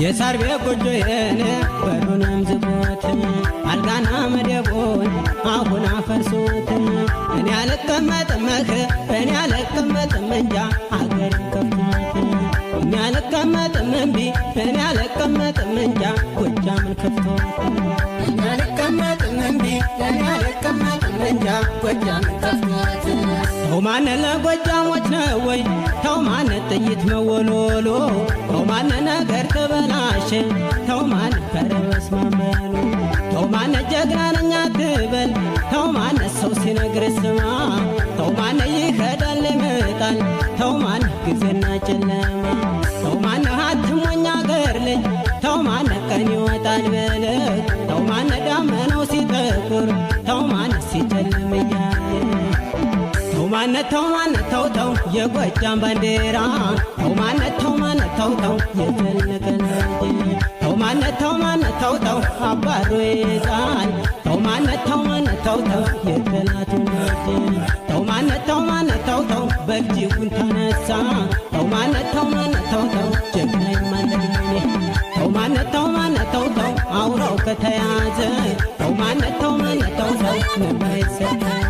የሳር ቤት ጎጆዬን በሩንም ዝጎት አልጋና መደቡን አሁን አፈርሶት እኔ አልቀመጥም እኔ አልቀመጥም እንጃ አገሬን ከፍቶት እኔ አልቀመጥም እምቢ እኔ አልቀመጥም እንጃ ጎጃምን ከፍቶት እኔ አልቀመጥም እምቢ እኔ አልቀመጥም እንጃ ጎጃምን ከፍቶት ተው ማነ ለጎጃሞች ነው ወይ ተው ማነ ጥይት መወሎሎ ተው ማነ ነገር ተበላሸ ተው ማነ ፈረስ ማመኑ ተው ማነ ጀግና ነኝ አትበል ተው ማነ ሰው ሲነግር ስማ ተው ማነ ይሄዳል ይመጣል ተው ማነ ጊዜና ጨለማ ተው ማነ አትሞኝ አገር ልጅ ተው ማነ ቀን ይወጣል በለህ ተው ማነ ዳመናው ሲጠቁር ተው ማነ ሲጨልም እያየ ተው ማነ ተው ተው የጎጃም ባንዲራ ተው ማነ ተው የዘለቀ ተው ማነ ተው አባሮ ይዛል ተው ማነ ተው የጠላቱን ተው ማነ ተው በእጅጉን ተነሳ ተው ማነ ተው ጀግና ይማለኝ ተው ማነ ተው አውራው ከተያዘ ተው ማነ ተው ነበር ይሰጣል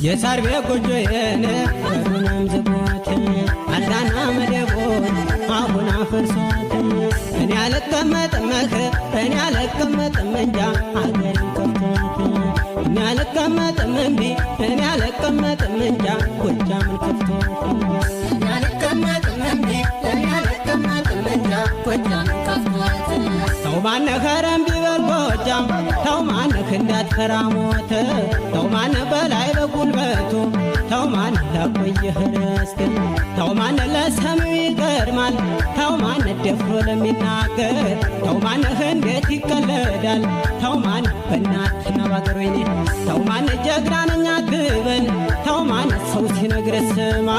የሳር ቤት ጎጆዬን በሩንም ዝጎት አልጋና መደቡን አሁን አፈርሶት እኔ አልቀመጥም እኔ አልቀመጥም እንጃ አገሬን ከፍቶት እኔ አልቀመጥም እምቢ እኔ አልቀመጥም እንጃ ጎጃምን ከፍቶት እኔ አልቀመጥም እምቢ እኔ አልቀመጥም እንጃ ጎጃምን ከፍቶት ተው ማነ ከረም ቢበል ጎጃም ተው ማነ እንዳትፈራ ሞት ተው ማነ በላይ በጉልበቱ ተው ማነ ላቆየህ ርስት ተው ማነ ለሰሚው ይገርማል ተው ማነ ደፍሮ ለሚናገር ተው ማነ እንዴት ይቀለዳል ተው ማነ በእናትና ባገር ወይኔ ተው ማነ ጀግና ነኝ አትበል ተው ማነ ሰው ሲነግር ስማ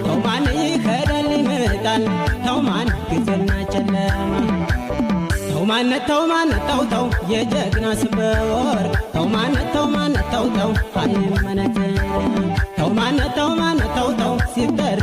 ተው ማነ ይሄዳል ይመጣል ተው ማነ ጊዜና ጨለማ ተው ማነ ተው የጀግና ስበወር ተው ማነ ተው አይመነዘር ተው ማነ ተው ሲጠራ